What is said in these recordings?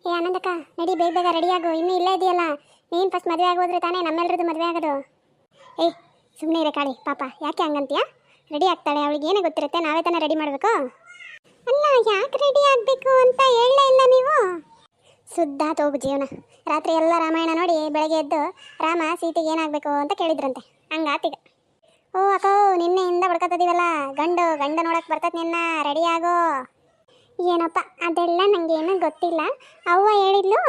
ಏ ಆನಂದಕ್ಕ ನಡಿ ಬೇಗ ಬೇಗ ರೆಡಿಯಾಗು, ಇನ್ನೂ ಇಲ್ಲೇ ಇದೆಯಲ್ಲ. ನೀನು ಫಸ್ಟ್ ಮದುವೆ ಆಗೋದ್ರೆ ತಾನೇ ನಮ್ಮೆಲ್ಲರದ್ದು ಮದುವೆ ಆಗೋದು. ಏಯ್ ಸುಮ್ಮನೆ ಇರೇ ಕಾಳಿ, ಪಾಪ ಯಾಕೆ ಹಂಗಂತೀಯ? ರೆಡಿ ಆಗ್ತಾಳೆ, ಅವಳಿಗೆ ಏನೇ ಗೊತ್ತಿರುತ್ತೆ, ನಾವೇ ತಾನೇ ರೆಡಿ ಮಾಡಬೇಕು. ಅಲ್ಲ, ಯಾಕೆ ರೆಡಿ ಆಗಬೇಕು ಅಂತ ಹೇಳಲೇ ಇಲ್ಲ ನೀವು. ಸುದ್ದ ತೋಗು ಜೀವನ. ರಾತ್ರಿ ಎಲ್ಲ ರಾಮಾಯಣ ನೋಡಿ ಬೆಳಗ್ಗೆ ಎದ್ದು ರಾಮ ಸೀತೆಗೆ ಏನಾಗಬೇಕು ಅಂತ ಕೇಳಿದ್ರಂತೆ. ಹಂಗಾತೀಗ. ಓ ಅಕ್ಕೋ, ನಿನ್ನೆಯಿಂದ ಬಡ್ಕೊತಿದ್ದೀವಲ್ಲ, ಗಂಡ ನೋಡಕ್ಕೆ ಬರ್ತದೆ ನಿನ್ನ, ರೆಡಿ ಆಗೋ. ಏನಪ್ಪ ಅದೆಲ್ಲ ನನಗೇನು ಗೊತ್ತಿಲ್ಲ. ಅವ್ವ ಹೇಳಿದ್ಲು,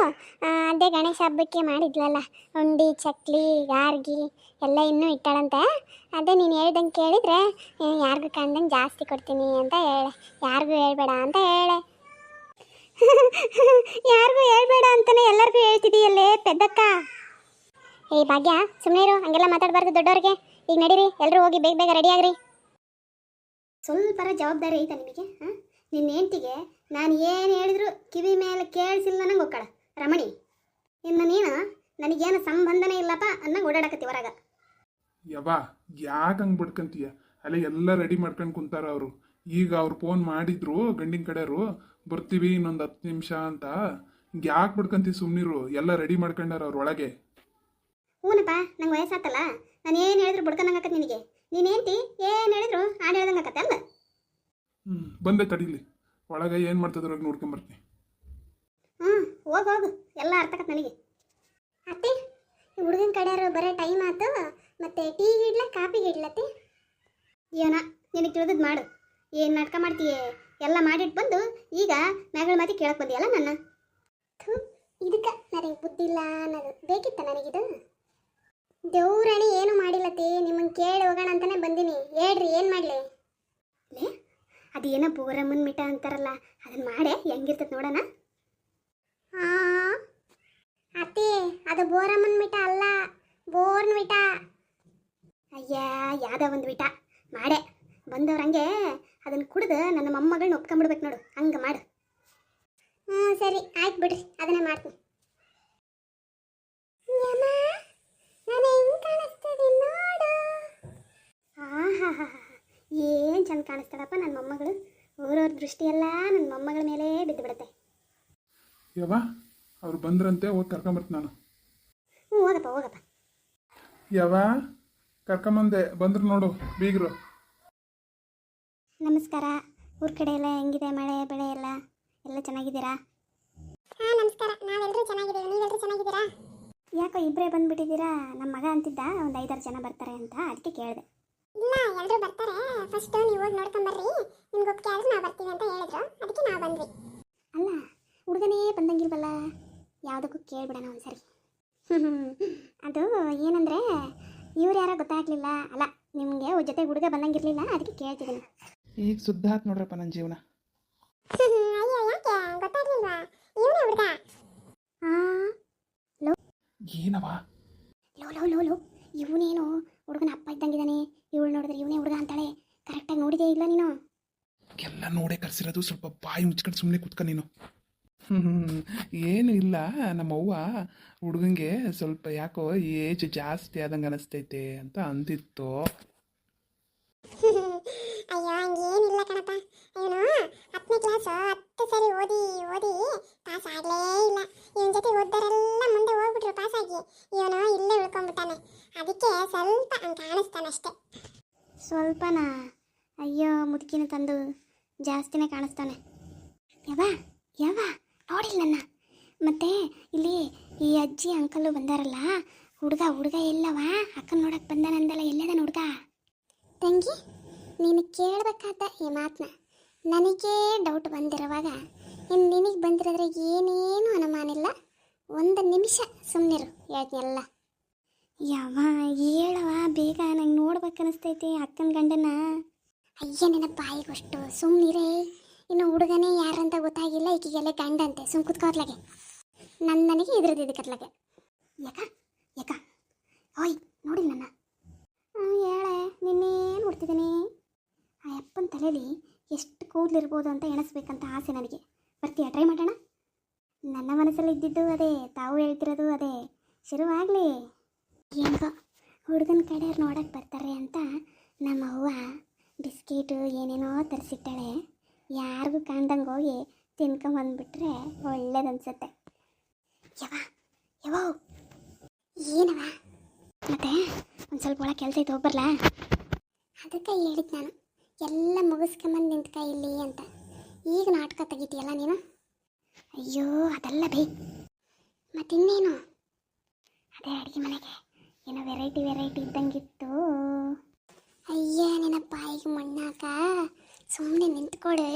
ಅದೇ ಗಣೇಶ ಹಬ್ಬಕ್ಕೆ ಮಾಡಿದ್ಲಲ್ಲ ಉಂಡಿ ಚಕ್ಲಿ ಗಾರ್ಗಿ ಎಲ್ಲ ಇನ್ನೂ ಇಟ್ಟಾಳಂತೆ. ಅದೇ ನೀನು ಹೇಳ್ದಂಗೆ ಕೇಳಿದರೆ ಯಾರಿಗೂ ಕಂಡಂಗೆ ಜಾಸ್ತಿ ಕೊಡ್ತೀನಿ ಅಂತ ಹೇಳೆ, ಯಾರಿಗೂ ಹೇಳ್ಬೇಡ ಅಂತ ಹೇಳೆ. ಯಾರಿಗೂ ಹೇಳ್ಬೇಡ ಅಂತಲೇ ಎಲ್ಲರಿಗೂ ಹೇಳ್ತಿದ್ದೀಯಲ್ಲೇ ಪೆದ್ದಕ್ಕ. ಏಯ್ ಭಾಗ್ಯ, ಸುಮ್ಮನೆ ಇರು, ಹಂಗೆಲ್ಲ ಮಾತಾಡಬಾರ್ದು ದೊಡ್ಡವ್ರಿಗೆ. ಈಗ ನಡೀರಿ, ಎಲ್ಲರೂ ಹೋಗಿ ಬೇಗ ಬೇಗ ರೆಡಿ ಆಗ್ರಿ. ಸ್ವಲ್ಪರ ಜವಾಬ್ದಾರಿ ಐತಾ ನಿಮಗೆ? ಹಾಂ, ನಿನ್ನ ಹೆಂಡ್ತಿಗೆ ನಾನು ಏನು ಹೇಳಿದ್ರು ಕಿವಿ ಮೇಲೆ ಕೇಳಿಸಿಲ್ಲ ನಂಗೆ ಹೋಗ್ಕಳ ರಮಣಿ. ಇನ್ನು ನೀನು ನನಗೇನು ಸಂಬಂಧನೇ ಇಲ್ಲಪ್ಪ ಅನ್ನಂಗೆ ಓಡಾಡಕತ್ತಿ ಹೊರಗ. ಯವ್ವ, ಯಾಕೆ ಹಂಗೆ ಬಿಡ್ಕಂತೀಯ? ಅಲ್ಲೇ ಎಲ್ಲ ರೆಡಿ ಮಾಡ್ಕೊಂಡು ಕುಂತಾರ ಅವರು. ಈಗ ಅವ್ರು ಫೋನ್ ಮಾಡಿದ್ರು ಗಂಡಿನ ಕಡೆಯವರು, ಬರ್ತೀವಿ ಇನ್ನೊಂದು 10 ನಿಮಿಷ ಅಂತ. ಯಾಕೆ ಬಿಡ್ಕಂತೀವಿ? ಸುಮ್ಮನಿರು, ಎಲ್ಲ ರೆಡಿ ಮಾಡ್ಕೊಂಡಾರ ಅವ್ರ ಒಳಗೆ. ಹ್ಞೂನಪ್ಪ, ನಂಗೆ ವಯಸ್ಸಾತಲ್ಲ, ನಾನು ಏನು ಹೇಳಿದ್ರು ಬಿಡ್ಕೊಂಡಂಗಾಕತ್ತೆ ನಿನಗೆ. ನೀನು ಹೆಂಡ್ತಿ ಏನು ಹೇಳಿದ್ರು ಹಾಡು ಹೇಳ್ದಂಗೆ ಆಕತ್ತೆ ಅಲ್ಲ. ಬಂದೆ ತಡೀಲಿ, ಒಳಗೆ ಏನು ಮಾಡ್ತಿದ್ರಾಗ ನೋಡ್ಕೊಂಬರ್ತೀನಿ. ಹೋಗು, ಎಲ್ಲ ಅರ್ಥಕತ್ತೆ ನನಗೆ. ಅತ್ತೆ, ಹುಡುಗನ ಕಡೆಯವರು ಬರೋ ಟೈಮ್ ಆಯ್ತು, ಮತ್ತೆ ಟೀ ಇಡ್ಲ ಕಾಫಿ ಇಡ್ಲತ್ತೆ? ಏನ ನಿನಗೆ ತಿಳಿದದ್ದು ಮಾಡು. ಏನು ನಾಟಕ ಮಾಡ್ತೀಯ? ಎಲ್ಲ ಮಾಡಿಟ್ಟು ಬಂದು ಈಗ ಮ್ಯಾಗಳ ಮಾತಿ ಕೇಳಕ್ಕೆ ಬಂದಿಯಲ್ಲ ನನ್ನ. ಇದಕ್ಕೆ ನನಗೆ ಬುದ್ಧಿ ಇಲ್ಲ ಅನ್ನೋದು ಬೇಕಿತ್ತ ನನಗಿದು? ದೇವ್ರಾಣಿ ಏನು ಮಾಡಿಲ್ಲತಿ, ನಿಮ್ಮನ್ನು ಕೇಳಿ ಹೋಗೋಣ ಅಂತಾನೆ ಬಂದೀನಿ. ಹೇಳ್ರಿ, ಏನು ಮಾಡಲಿ? ಲೇ, ಅದೇನೋ ಬೋರಮ್ಮನ ಮಿಠ ಅಂತಾರಲ್ಲ, ಅದನ್ನ ಮಾಡೇ ಹೆಂಗಿರ್ತದೆ ನೋಡೋಣ. ಅತ್ತಿ, ಅದು ಬೋರಮ್ಮನ ಮಿಠ ಅಲ್ಲ, ಬೋರ್ನ್ ವಿಟ. ಅಯ್ಯ, ಯಾವ್ದೋ ಒಂದು ವಿಟ ಮಾಡೆ ಬಂದವ್ರು. ಹಂಗೆ ಅದನ್ನು ಕುಡ್ದು ನನ್ನ ಮೊಮ್ಮಗಳನ್ನ ಒಪ್ಕೊಂಬಿಡ್ಬೇಕು ನೋಡು, ಹಂಗೆ ಮಾಡು. ಸರಿ ಆಯ್ತು ಬಿಡ್ರಿ, ಅದನ್ನೇ ಮಾಡ್ತೀನಿ. ಏನು ಚಂದ ಕಾಣಿಸ್ತಾಳಪ್ಪ ನನ್ನ ಮೊಮ್ಮಗಳು. ಊರವ್ರ ದೃಷ್ಟಿಯೆಲ್ಲ ನನ್ನ ಮೊಮ್ಮಗಳ ಮೇಲೆ ಬಿದ್ದು ಬಿಡುತ್ತೆ. ಯವ್ವ, ಅವ್ರು ಬಂದ್ರಂತೆ, ಹೋಗಿ ಕರ್ಕೊಂಬರ್ತೀನಿ ನಾನು. ಹೋಗಪ್ಪ. ಯವ್ವ, ಕರ್ಕೊಂಬಂದೆ, ಬಂದ್ರು ನೋಡು ಬೀಗರು. ನಮಸ್ಕಾರ. ಊರ ಕಡೆ ಎಲ್ಲ ಹೆಂಗಿದೆ? ಮಳೆ ಬೆಳೆ ಎಲ್ಲ ಚೆನ್ನಾಗಿದ್ದೀರಾ? ಹಾಂ ನಮಸ್ಕಾರ, ನಾವೆಲ್ಲರೂ ಚೆನ್ನಾಗಿದ್ದೀವಿ. ನೀವೆಲ್ಲರೂ ಚೆನ್ನಾಗಿದ್ದೀರಾ? ಯಾಕೋ ಇಬ್ಬರೇ ಬಂದುಬಿಟ್ಟಿದ್ದೀರಾ? ನಮ್ಮ ಮಗ ಅಂತಿದ್ದ ಒಂದು 5-6 ಜನ ಬರ್ತಾರೆ ಅಂತ, ಅದಕ್ಕೆ ಕೇಳಿದೆ. ಇಲ್ಲ, ಎಲ್ಲರೂ ಬರ್ತಾರೆ. ಫಸ್ಟ್ ನೀವು ಹೋಗಿ ನೋಡ್ಕೊಂಬರ್ರಿ, ನಿಮ್ಗೆ ಒಪ್ಪಿಗೆ ಆದ್ರೆ ನಾವು ಬರ್ತೀವಿ ಅಂತ ಹೇಳಿದ್ರು, ಅದಕ್ಕೆ ನಾವು ಬಂದ್ವಿ. ಅಲ್ಲ, ಹುಡುಗನೇ ಬಂದಂಗಿಲ್ವಲ್ಲ, ಯಾವುದಕ್ಕೂ ಕೇಳ್ಬಿಡೋಣ ಒಂದ್ಸರಿ. ಅದು ಏನಂದರೆ, ಇವ್ರು ಯಾರೋ ಗೊತ್ತಾಗಲಿಲ್ಲ. ಅಲ್ಲ, ನಿಮಗೆ ಜೊತೆ ಹುಡುಗ ಬಂದಂಗಿರಲಿಲ್ಲ, ಅದಕ್ಕೆ ಕೇಳ್ತಿದ್ದೀನಿ. ಈಗ ಸುದ್ದ ಆಯ್ತು ನೋಡ್ರಪ್ಪ ನನ್ನ ಜೀವನ. ಅಯ್ಯೋ, ಯಾಕೆ ಗೊತ್ತಾಗ್ಲಿಲ್ವಾ? ಇವನೇ ಹುಡುಗ. ಏನವ? ಲೋ, ಇವನೇನು ಹುಡುಗನ ಅಪ್ಪ ಇದ್ದಂಗಿದ್ದಾನೆ. ಇವಳು ನೋಡಿದ್ರೆ ಇವನೇ ಹುಡುಗ ಅಂತಾಳೆ. ಕರೆಕ್ಟಾಗಿ ನೋಡಿದೇ ಇಲ್ಲ ನೀನು? ಎಲ್ಲ ನೋಡೇ ಕರ್ಸಿರೋದು. ಸ್ವಲ್ಪ ಬಾಯಿ ಮುಚ್ಕೊಂಡು ಸುಮ್ಮನೆ ಕೂತ್ಕ ನೀನು. ಏನು ಇಲ್ಲ, ನಮ್ಮವ್ವ ಹುಡುಗಂಗೆ ಸ್ವಲ್ಪ ಯಾಕೋ ಏಜ್ ಜಾಸ್ತಿ ಆದಂಗೆ ಅನಿಸ್ತೈತೆ ಅಂತ ಅಂದಿತ್ತು. ಅಯ್ಯೋ, ಹಂಗೇನಿಲ್ಲ ಕಣಪ್ಪ. ಇವನು 10ನೇ ಕ್ಲಾಸ್ 10 ಸರಿ ಓದಿ ಪಾಸ್ ಆಗಲೇ ಇಲ್ಲ. ಇವನ ಜೊತೆ ಓದ್ದವರೆಲ್ಲ ಮುಂದೆ ಹೋಗ್ಬಿಟ್ರು ಪಾಸಾಗಿ. ಇವನು ಇಲ್ಲೇ ಉಳ್ಕೊಂಡ್ಬಿಟ್ಟಾನೆ, ಅದಕ್ಕೆ ಸ್ವಲ್ಪ ಹಂಗೆ ಕಾಣಿಸ್ತಾನಷ್ಟೆ. ಸ್ವಲ್ಪನಾ? ಅಯ್ಯೋ, ಮುದುಕಿನ ತಂದು ಜಾಸ್ತಿನೇ ಕಾಣಿಸ್ತಾನೆ. ಯಾವ ನೋಡಿಲ್ಲ ನನ್ನ. ಮತ್ತೆ ಇಲ್ಲಿ ಈ ಅಜ್ಜಿ ಅಂಕಲು ಬಂದಾರಲ್ಲ, ಹುಡುಗ ಎಲ್ಲವಾ ಅಕ್ಕನ ನೋಡಕ್ಕೆ ಬಂದಾನಂದಲ್ಲ, ಎಲ್ಲದನ ಹುಡುಗ? ತಂಗಿ, ನೀನು ಕೇಳಬೇಕಾದ ಈ ಮಾತನ್ನ ನನಗೇ ಡೌಟ್ ಬಂದಿರೋವಾಗ ಇನ್ನು ನಿನಗೆ ಬಂದಿರೋದ್ರೆ ಏನೇನು ಅನುಮಾನ ಇಲ್ಲ. 1 ನಿಮಿಷ ಸುಮ್ಮನಿರು, ಹೇಳ್ತೀನಲ್ಲ. ಯಾವ ಹೇಳವ ಬೇಗ, ನಂಗೆ ನೋಡ್ಬೇಕನ್ನಿಸ್ತೈತಿ ಅಕ್ಕನ ಗಂಡನ. ಅಯ್ಯ, ನಿನ್ನ ಬಾಯಿಗಷ್ಟು ಸುಮ್ಮನಿರೇ. ಇನ್ನು ಹುಡುಗನೇ ಯಾರಂತ ಗೊತ್ತಾಗಿಲ್ಲ, ಈಕೆಗೆಲ್ಲ ಗಂಡ ಅಂತೆ. ಸುಮ್ಮ ಕುತ್ಕೋತ್ಲಾಗೆ ನನಗೆ ಇದಕ್ಕತ್ಲಾಗೆ. ಯಾಕ ಓಯ್, ನೋಡಿಲ್ಲ ನನ್ನ? ಹೇಳೆ, ನಿನ್ನೆ ನೋಡ್ತಿದ್ದೀನಿ. ಆ ಅಪ್ಪನ ತಲೆಯಲ್ಲಿ ಎಷ್ಟು ಕೂದಲಿರ್ಬೋದು ಅಂತ ಎಣಿಸ್ಬೇಕಂತ ಆಸೆ ನನಗೆ. ಬರ್ತೀಯಾ? ಟ್ರೈ ಮಾಡೋಣ. ನನ್ನ ಮನಸ್ಸಲ್ಲಿ ಇದ್ದಿದ್ದು ಅದೇ, ತಾವು ಹೇಳ್ತಿರೋದು ಅದೇ. ಶುರುವಾಗಲಿ. ಏನೋ ಹುಡುಗನ ಕಡೆಯವ್ರು ನೋಡೋಕ್ಕೆ ಬರ್ತಾರೆ ಅಂತ ನಮ್ಮ ಅವ್ವ ಬಿಸ್ಕೆಟು ಏನೇನೋ ತರಿಸಿಟ್ಟಾಳೆ. ಯಾರಿಗೂ ಕಾಣ್ದಂಗೆ ಹೋಗಿ ತಿನ್ಕೊಂಬಂದ್ಬಿಟ್ರೆ ಒಳ್ಳೇದನ್ಸುತ್ತೆ. ಯವ ಯವೋ ಏನವ ಮತ್ತೆ ಒಂದು ಸ್ವಲ್ಪ ಒಳಗೆ ಕೆಲಸ ಐತೆ ಹೋಗ್ಬರ್ಲಾ? ಅದಕ್ಕೆ ಹೇಳಿದ್ ನಾನು ಎಲ್ಲ ಮುಗಿಸ್ಕೊಂಬಂದು ನಿಂತ್ಕ ಇಲ್ಲಿ ಅಂತ. ಈಗ ನಾಟಕ ತೆಗಿತೀಯಲ್ಲ ನೀನು? ಅಯ್ಯೋ ಅದಲ್ಲ ಬೈ, ಮತ್ತಿನ್ನೇನು? ಅದೇ ಅಡುಗೆ ಮನೆಗೆ ಏನೋ ವೆರೈಟಿ ಇದ್ದಂಗಿತ್ತು. ಅಯ್ಯ ನಿನ್ನ ಬಾಯಿಗೆ ಮಣ್ಣಾಕ ಸುಮ್ಮನೆ ನಿಂತ್ಕೊಡೆ.